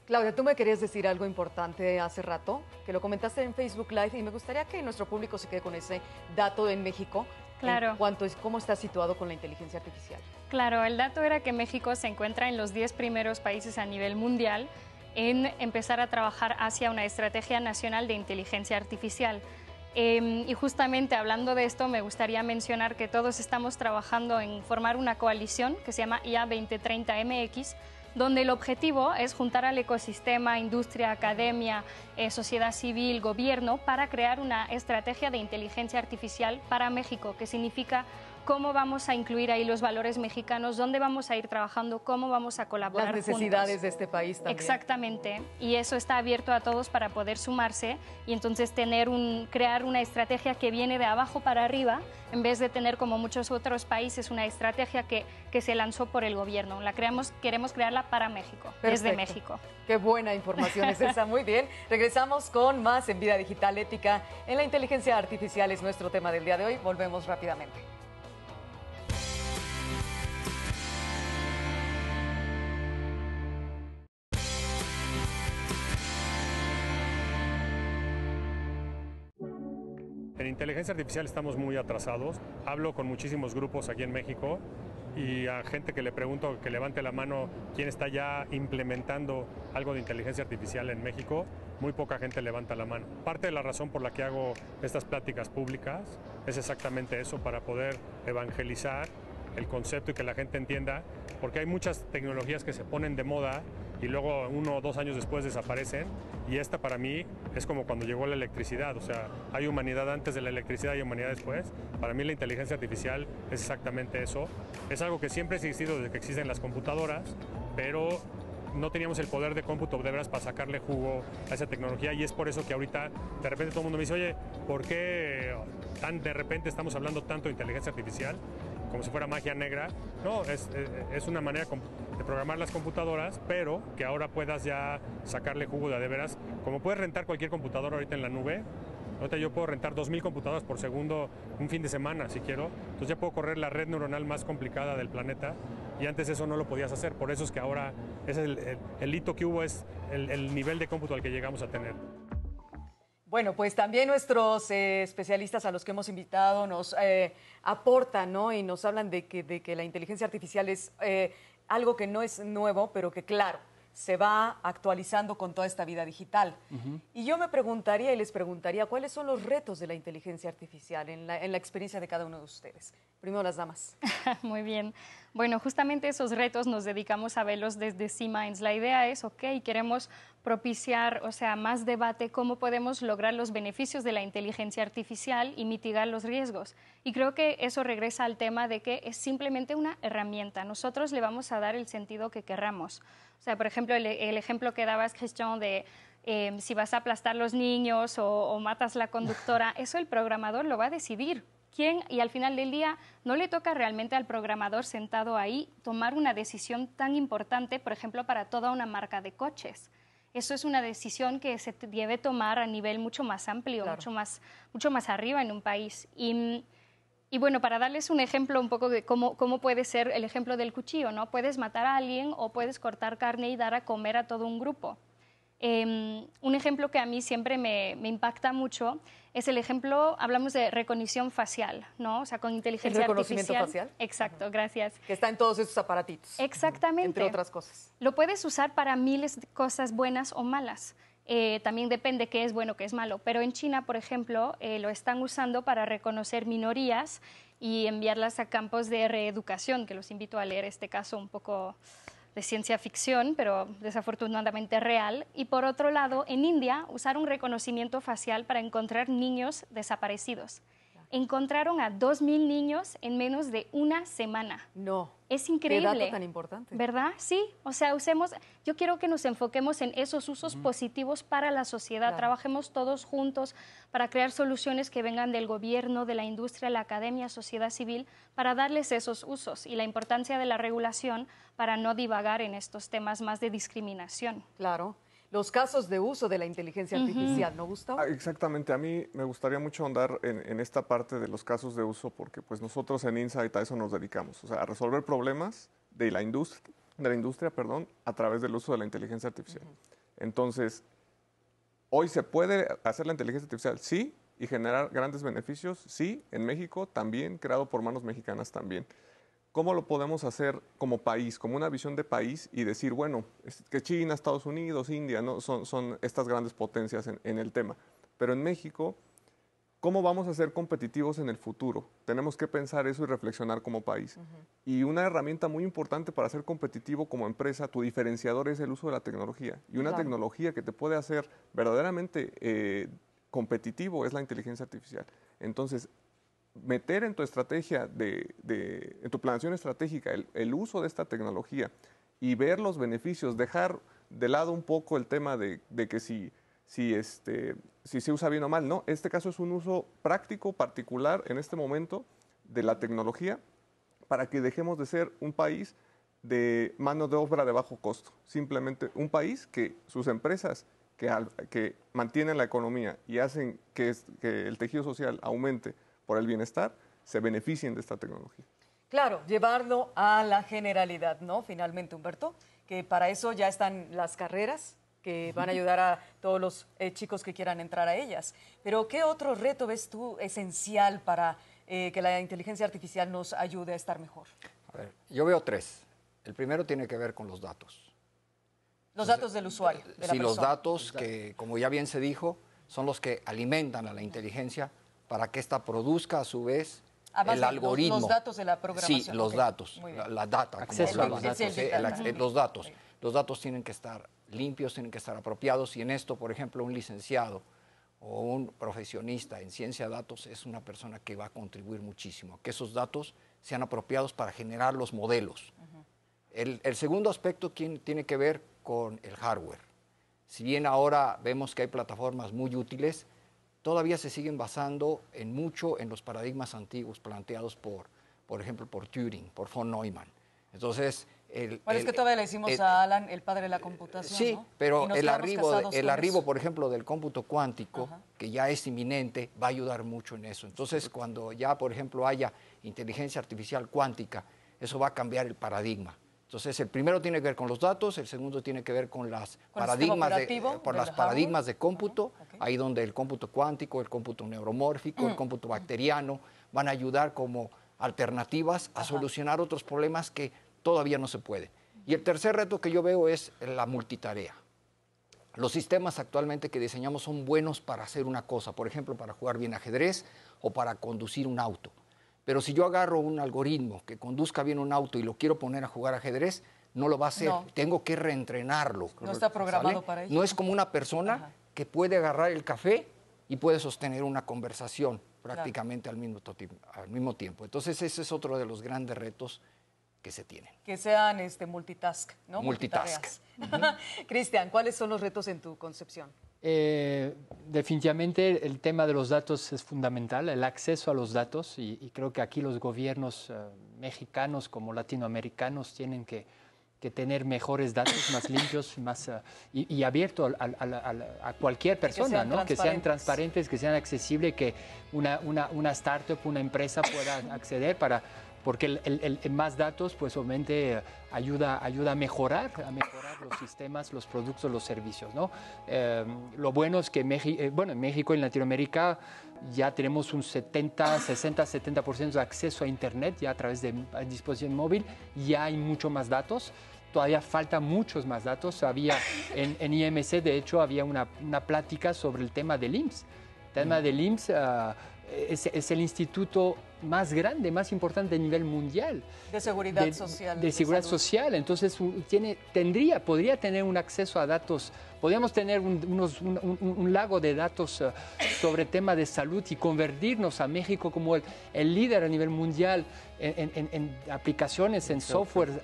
Claudia, tú me querías decir algo importante hace rato, que lo comentaste en Facebook Live, y me gustaría que nuestro público se quede con ese dato en México. Claro. En cuanto a cómo está situado con la inteligencia artificial. Claro, el dato era que México se encuentra en los 10 primeros países a nivel mundial en empezar a trabajar hacia una estrategia nacional de inteligencia artificial. Y justamente hablando de esto, me gustaría mencionar que todos estamos trabajando en formar una coalición que se llama IA 2030 MX, donde el objetivo es juntar al ecosistema, industria, academia, sociedad civil, gobierno, para crear una estrategia de inteligencia artificial para México, que significa cómo vamos a incluir ahí los valores mexicanos, dónde vamos a ir trabajando, cómo vamos a colaborar juntos. Las necesidades juntos. De este país también. Exactamente, y eso está abierto a todos para poder sumarse y entonces crear una estrategia que viene de abajo para arriba, en vez de tener como muchos otros países una estrategia que se lanzó por el gobierno. Queremos crearla para México, desde México. Qué buena información es esa, muy bien. Regresamos con más en Vida Digital Ética. En la inteligencia artificial es nuestro tema del día de hoy. Volvemos rápidamente. En inteligencia artificial estamos muy atrasados. Hablo con muchísimos grupos aquí en México y a gente que le pregunto que levante la mano quién está ya implementando algo de inteligencia artificial en México muy poca gente levanta la mano. Parte de la razón por la que hago estas pláticas públicas es exactamente eso, para poder evangelizar el concepto y que la gente entienda, porque hay muchas tecnologías que se ponen de moda y luego 1 o 2 años después desaparecen, y esta para mí es como cuando llegó la electricidad, o sea, hay humanidad antes de la electricidad y humanidad después. Para mí la inteligencia artificial es exactamente eso, es algo que siempre ha existido desde que existen las computadoras, pero no teníamos el poder de cómputo de veras para sacarle jugo a esa tecnología, y es por eso que ahorita de repente todo el mundo me dice, oye, ¿por qué tan de repente estamos hablando tanto de inteligencia artificial? Como si fuera magia negra. No, es una manera de programar las computadoras, pero que ahora puedas ya sacarle jugo de veras. Como puedes rentar cualquier computadora ahorita en la nube, ahorita yo puedo rentar 2000 computadoras por segundo un fin de semana si quiero, entonces ya puedo correr la red neuronal más complicada del planeta, y antes eso no lo podías hacer. Por eso es que ahora es el hito que hubo, es el nivel de cómputo al que llegamos a tener. Bueno, pues también nuestros especialistas a los que hemos invitado nos aportan, ¿no? Y nos hablan de que la inteligencia artificial es algo que no es nuevo, pero que, claro, se va actualizando con toda esta vida digital. Y yo me preguntaría y les preguntaría, ¿cuáles son los retos de la inteligencia artificial en la experiencia de cada uno de ustedes? Primero las damas. Muy bien. Bueno, justamente esos retos nos dedicamos a verlos desde C-Minds. La idea es, queremos propiciar, más debate, cómo podemos lograr los beneficios de la inteligencia artificial y mitigar los riesgos. Y creo que eso regresa al tema de que es simplemente una herramienta. Nosotros le vamos a dar el sentido que querramos. O sea, por ejemplo, el ejemplo que dabas, Christian, de si vas a aplastar los niños o matas la conductora, eso el programador lo va a decidir. ¿Quién? Y al final del día no le toca realmente al programador sentado ahí tomar una decisión tan importante, por ejemplo, para toda una marca de coches. Eso es una decisión que se debe tomar a nivel mucho más amplio, claro, mucho más arriba en un país. Y bueno, para darles un ejemplo un poco de cómo puede ser el ejemplo del cuchillo, ¿no? Puedes matar a alguien o puedes cortar carne y dar a comer a todo un grupo. Un ejemplo que a mí siempre me impacta mucho es el ejemplo, hablamos de recognición facial, ¿no? O sea, con inteligencia artificial. ¿El reconocimiento facial? Exacto, gracias. Que está en todos estos aparatitos. Exactamente. Entre otras cosas. Lo puedes usar para miles de cosas buenas o malas. También depende qué es bueno, qué es malo. Pero en China, por ejemplo, lo están usando para reconocer minorías y enviarlas a campos de reeducación, que los invito a leer este caso un poco de ciencia ficción, pero desafortunadamente real. Y por otro lado, en India usaron reconocimiento facial para encontrar niños desaparecidos. Encontraron a 2000 niños en menos de una semana. No. Es increíble. Qué dato tan importante. ¿Verdad? Sí. O sea, yo quiero que nos enfoquemos en esos usos positivos para la sociedad. Claro. Trabajemos todos juntos para crear soluciones que vengan del gobierno, de la industria, la academia, sociedad civil, para darles esos usos y la importancia de la regulación para no divagar en estos temas más de discriminación. Claro. Los casos de uso de la inteligencia artificial, ¿no, Gustavo? Exactamente. A mí me gustaría mucho ahondar en esta parte de los casos de uso, porque pues nosotros en Insight a eso nos dedicamos, o sea, a resolver problemas de la industria, a través del uso de la inteligencia artificial. Entonces, hoy se puede hacer la inteligencia artificial, sí, y generar grandes beneficios, sí, en México también, creado por manos mexicanas también. ¿Cómo lo podemos hacer como país, como una visión de país y decir, bueno, que China, Estados Unidos, India, ¿no? son estas grandes potencias en el tema? Pero en México, ¿cómo vamos a ser competitivos en el futuro? Tenemos que pensar eso y reflexionar como país. Y una herramienta muy importante para ser competitivo como empresa, tu diferenciador es el uso de la tecnología. Y una tecnología que te puede hacer verdaderamente competitivo es la inteligencia artificial. Entonces, meter en tu estrategia, en tu planeación estratégica, el uso de esta tecnología y ver los beneficios, dejar de lado un poco el tema de que si se usa bien o mal. No, este caso es un uso práctico, particular en este momento de la tecnología para que dejemos de ser un país de mano de obra de bajo costo. Simplemente un país que sus empresas que mantienen la economía y hacen que el tejido social aumente por el bienestar, se beneficien de esta tecnología. Claro, llevarlo a la generalidad, ¿no? Finalmente, Humberto, que para eso ya están las carreras que van a ayudar a todos los chicos que quieran entrar a ellas. Pero, ¿qué otro reto ves tú esencial para que la inteligencia artificial nos ayude a estar mejor? A ver, yo veo 3. El primero tiene que ver con los datos. Los datos del usuario, de la Sí, los persona. datos que, como ya bien se dijo, son los que alimentan a la inteligencia para que ésta produzca a su vez el algoritmo. Los datos de la programación. Sí, los datos, la data. Acceso a los datos. Los datos. Los datos tienen que estar limpios, tienen que estar apropiados y en esto, por ejemplo, un licenciado o un profesionista en ciencia de datos es una persona que va a contribuir muchísimo a que esos datos sean apropiados para generar los modelos. El segundo aspecto tiene que ver con el hardware. Si bien ahora vemos que hay plataformas muy útiles, todavía se siguen basando mucho en los paradigmas antiguos planteados por ejemplo, por Turing, por von Neumann. Entonces, es que todavía le decimos a Alan el padre de la computación, sí, ¿no? pero el arribo, por ejemplo, del cómputo cuántico, que ya es inminente, va a ayudar mucho en eso. Entonces, cuando ya, por ejemplo, haya inteligencia artificial cuántica, eso va a cambiar el paradigma. Entonces, el primero tiene que ver con los datos, el segundo tiene que ver con las paradigmas de cómputo, ahí donde el cómputo cuántico, el cómputo neuromórfico, el cómputo bacteriano van a ayudar como alternativas a solucionar otros problemas que todavía no se puede. Y el tercer reto que yo veo es la multitarea. Los sistemas actualmente que diseñamos son buenos para hacer una cosa, por ejemplo, para jugar bien ajedrez o para conducir un auto. Pero si yo agarro un algoritmo que conduzca bien un auto y lo quiero poner a jugar ajedrez, no lo va a hacer. No. Tengo que reentrenarlo. No está programado para ello. No es como una persona que puede agarrar el café y puede sostener una conversación prácticamente al mismo tiempo. Entonces ese es otro de los grandes retos que se tienen. Que sean multitask, ¿no? Multitask. Cristian, ¿cuáles son los retos en tu concepción? Definitivamente el tema de los datos es fundamental, el acceso a los datos y creo que aquí los gobiernos mexicanos como latinoamericanos tienen que tener mejores datos, más limpios y abiertos a cualquier persona, ¿no? Que sean transparentes, que sean accesibles, que una startup, una empresa pueda acceder porque el más datos pues obviamente ayuda a mejorar los sistemas, los productos, los servicios, ¿no? Lo bueno es que en México y en Latinoamérica ya tenemos un 70% de acceso a Internet ya a través de disposición móvil, ya hay mucho más datos. Todavía faltan muchos más datos. En IMC, de hecho, había una plática sobre el tema del IMSS. El tema del IMSS es el instituto más grande, más importante a nivel mundial. De seguridad social. De seguridad social. Entonces, podría tener un acceso a datos. Podríamos tener un lago de datos sobre tema de salud y convertirnos a México como el líder a nivel mundial en aplicaciones, en software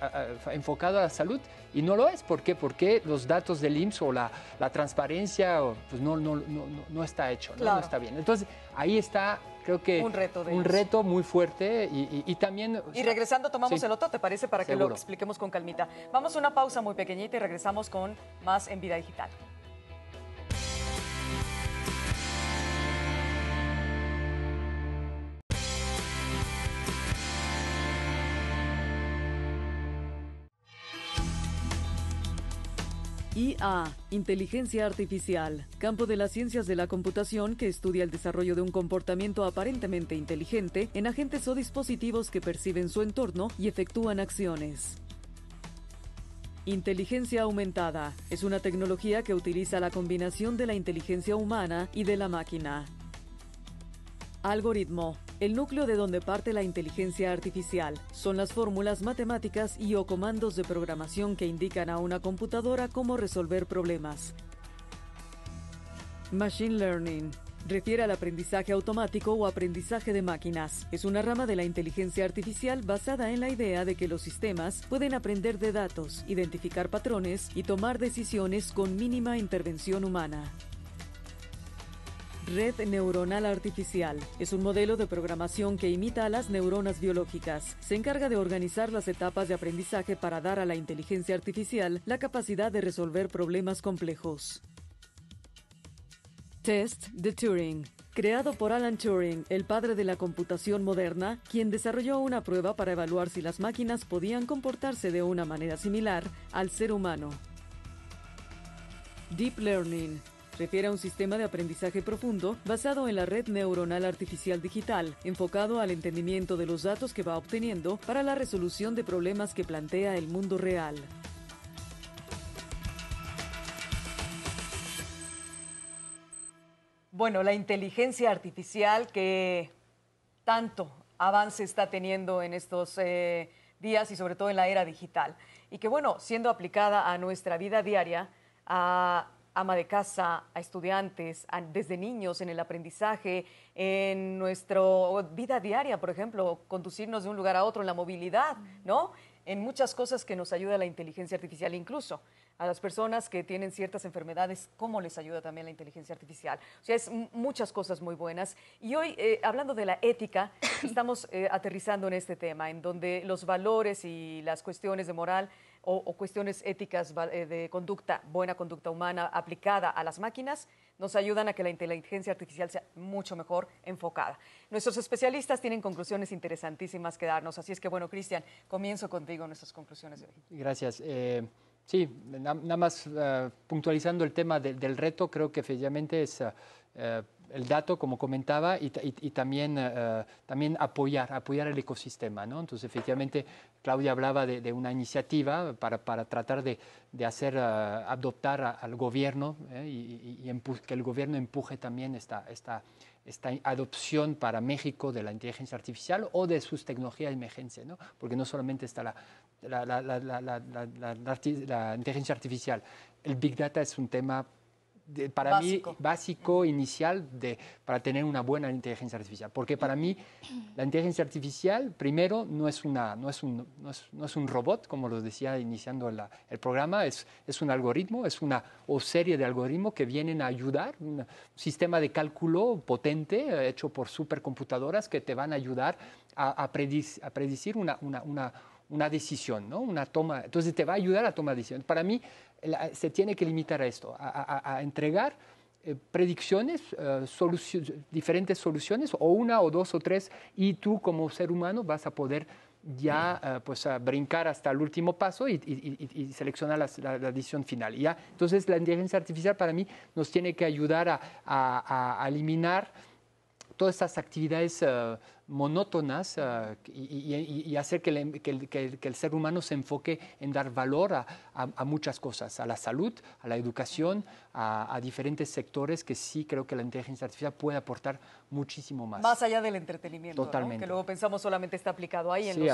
enfocado a la salud. Y no lo es. ¿Por qué? Porque los datos del IMSS o la transparencia pues no está hecho, ¿no? No está bien. Entonces, ahí está, creo que un reto muy fuerte y también... Y regresando tomamos el otro, ¿te parece? Para que lo expliquemos con calmita. Vamos a una pausa muy pequeñita y regresamos con más en Vida Digital. IA, inteligencia artificial, campo de las ciencias de la computación que estudia el desarrollo de un comportamiento aparentemente inteligente en agentes o dispositivos que perciben su entorno y efectúan acciones. Inteligencia aumentada es una tecnología que utiliza la combinación de la inteligencia humana y de la máquina. Algoritmo. El núcleo de donde parte la inteligencia artificial son las fórmulas matemáticas y o comandos de programación que indican a una computadora cómo resolver problemas. Machine Learning. Refiere al aprendizaje automático o aprendizaje de máquinas. Es una rama de la inteligencia artificial basada en la idea de que los sistemas pueden aprender de datos, identificar patrones y tomar decisiones con mínima intervención humana. Red neuronal artificial es un modelo de programación que imita a las neuronas biológicas. Se encarga de organizar las etapas de aprendizaje para dar a la inteligencia artificial la capacidad de resolver problemas complejos. Test de Turing. Creado por Alan Turing, el padre de la computación moderna, quien desarrolló una prueba para evaluar si las máquinas podían comportarse de una manera similar al ser humano. Deep Learning. Refiere a un sistema de aprendizaje profundo basado en la red neuronal artificial digital, enfocado al entendimiento de los datos que va obteniendo para la resolución de problemas que plantea el mundo real. Bueno, la inteligencia artificial que tanto avance está teniendo en estos días y sobre todo en la era digital. Y que, bueno, siendo aplicada a nuestra vida diaria, a ama de casa, a estudiantes, desde niños en el aprendizaje, en nuestra vida diaria, por ejemplo, conducirnos de un lugar a otro, en la movilidad, ¿no? En muchas cosas que nos ayuda la inteligencia artificial, incluso a las personas que tienen ciertas enfermedades, cómo les ayuda también la inteligencia artificial. O sea, es muchas cosas muy buenas. Y hoy, hablando de la ética, estamos aterrizando en este tema, en donde los valores y las cuestiones de moral o cuestiones éticas de conducta, buena conducta humana aplicada a las máquinas, nos ayudan a que la inteligencia artificial sea mucho mejor enfocada. Nuestros especialistas tienen conclusiones interesantísimas que darnos, así es que, bueno, Cristian, comienzo contigo nuestras conclusiones de hoy. Gracias. Sí, nada más puntualizando el tema del reto, creo que efectivamente es el dato, como comentaba, y también apoyar el ecosistema, ¿no? Entonces, efectivamente, Claudia hablaba de una iniciativa para tratar de hacer adoptar al gobierno y que el gobierno empuje también esta adopción para México de la inteligencia artificial o de sus tecnologías emergentes, ¿no? Porque no solamente está la inteligencia artificial. El Big Data es un tema para mí básico, inicial, para tener una buena inteligencia artificial. Porque para mí la inteligencia artificial, primero, no es un robot, como lo decía iniciando el programa, es un algoritmo, es una serie de algoritmos que vienen a ayudar, un sistema de cálculo potente hecho por supercomputadoras que te van a ayudar a predecir una decisión, ¿no? Una toma. Entonces te va a ayudar a tomar decisiones. Para mí se tiene que limitar a esto, a entregar predicciones, diferentes soluciones, o una o dos o tres, y tú como ser humano vas a poder ya a brincar hasta el último paso y seleccionar la decisión final. ¿Ya? Entonces la inteligencia artificial para mí nos tiene que ayudar a eliminar todas estas actividades monótonas y hacer que el ser humano se enfoque en dar valor a muchas cosas, a la salud, a la educación, a diferentes sectores que sí creo que la inteligencia artificial puede aportar muchísimo más. Más allá del entretenimiento, totalmente, ¿no? Que luego pensamos solamente está aplicado ahí en el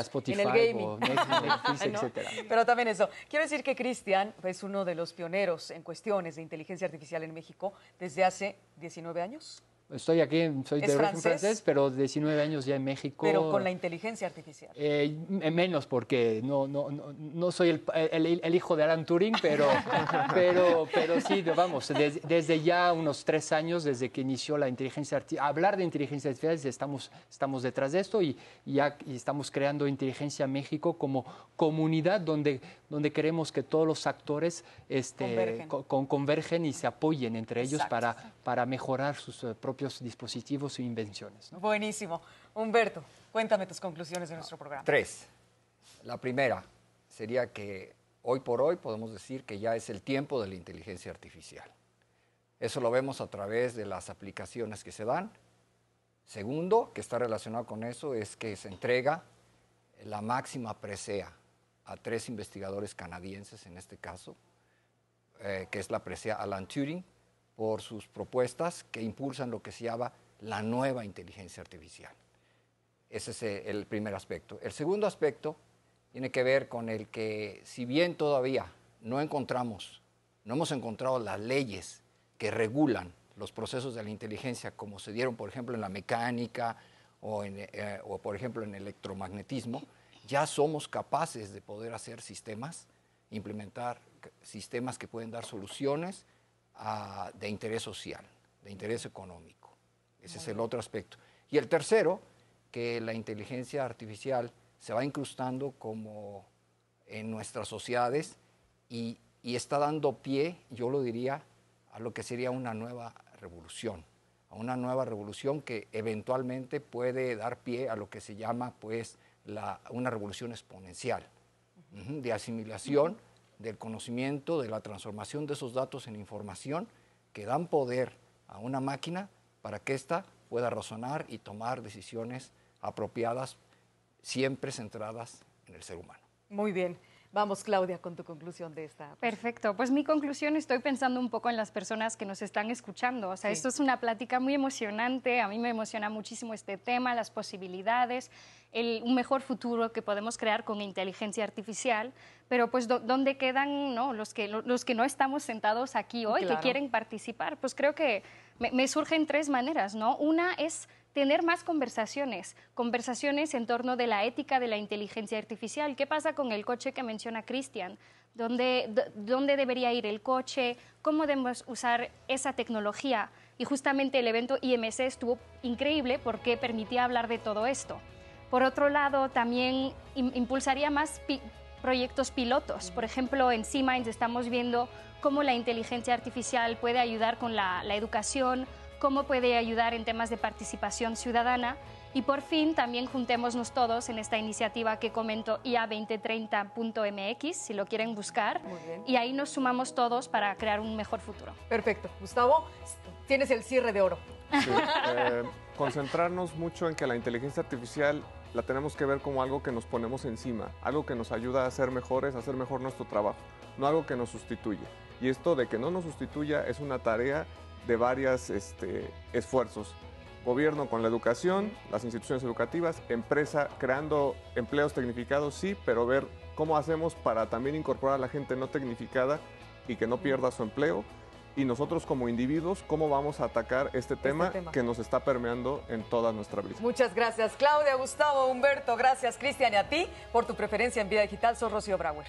gaming, o Netflix, ¿no? etcétera. Pero también eso. Quiero decir que Cristian es uno de los pioneros en cuestiones de inteligencia artificial en México desde hace 19 años. Estoy aquí, soy de origen francés, pero 19 años ya en México. Pero con la inteligencia artificial. Menos, porque no soy el hijo de Alan Turing, pero sí, vamos, desde ya unos 3 años, desde que inició la inteligencia artificial, hablar de inteligencia artificial, estamos detrás de esto y estamos creando Inteligencia México como comunidad donde queremos que todos los actores convergen y se apoyen entre ellos para mejorar sus propios dispositivos e invenciones, ¿no? Buenísimo. Humberto, cuéntame tus conclusiones de nuestro programa. 3. La primera sería que hoy por hoy podemos decir que ya es el tiempo de la inteligencia artificial. Eso lo vemos a través de las aplicaciones que se dan. Segundo, que está relacionado con eso, es que se entrega la máxima presea a 3 investigadores canadienses, en este caso, que es la presea Alan Turing, por sus propuestas que impulsan lo que se llama la nueva inteligencia artificial. Ese es el primer aspecto. El segundo aspecto tiene que ver con el que, si bien todavía no hemos encontrado las leyes que regulan los procesos de la inteligencia, como se dieron, por ejemplo, en la mecánica o por ejemplo, en el electromagnetismo, ya somos capaces de poder hacer sistemas, implementar sistemas que pueden dar soluciones de interés social, de interés económico. Ese es el otro aspecto. Y el tercero, que la inteligencia artificial se va incrustando como en nuestras sociedades y está dando pie, yo lo diría, a lo que sería una nueva revolución, a una nueva revolución que eventualmente puede dar pie a lo que se llama pues una revolución exponencial, de asimilación del conocimiento, de la transformación de esos datos en información que dan poder a una máquina para que ésta pueda razonar y tomar decisiones apropiadas, siempre centradas en el ser humano. Muy bien. Vamos, Claudia, con tu conclusión de esta. Perfecto, pues mi conclusión, estoy pensando un poco en las personas que nos están escuchando. O sea, esto es una plática muy emocionante, a mí me emociona muchísimo este tema, las posibilidades, un mejor futuro que podemos crear con inteligencia artificial, pero pues ¿dónde quedan, no, los que no estamos sentados aquí hoy, que quieren participar? Pues creo que me surgen 3 maneras, ¿no? Una es tener más conversaciones en torno de la ética de la inteligencia artificial. ¿Qué pasa con el coche que menciona Cristian? ¿Dónde debería ir el coche? ¿Cómo debemos usar esa tecnología? Y justamente el evento IMC estuvo increíble porque permitía hablar de todo esto. Por otro lado, también impulsaría más proyectos pilotos. Por ejemplo, en C-Minds estamos viendo cómo la inteligencia artificial puede ayudar con la educación, cómo puede ayudar en temas de participación ciudadana y por fin también juntémonos todos en esta iniciativa que comento IA2030.mx, si lo quieren buscar, y ahí nos sumamos todos para crear un mejor futuro. Perfecto. Gustavo, tienes el cierre de oro. Sí, concentrarnos mucho en que la inteligencia artificial la tenemos que ver como algo que nos ponemos encima, algo que nos ayuda a ser mejores, a hacer mejor nuestro trabajo, no algo que nos sustituye. Y esto de que no nos sustituya es una tarea de varios esfuerzos. Gobierno con la educación, las instituciones educativas, empresa creando empleos tecnificados, sí, pero ver cómo hacemos para también incorporar a la gente no tecnificada y que no pierda su empleo. Y nosotros como individuos, cómo vamos a atacar este tema que nos está permeando en toda nuestra vida. Muchas gracias, Claudia, Gustavo, Humberto, gracias, Cristian, y a ti por tu preferencia en Vida Digital. Soy Rocío Brauer.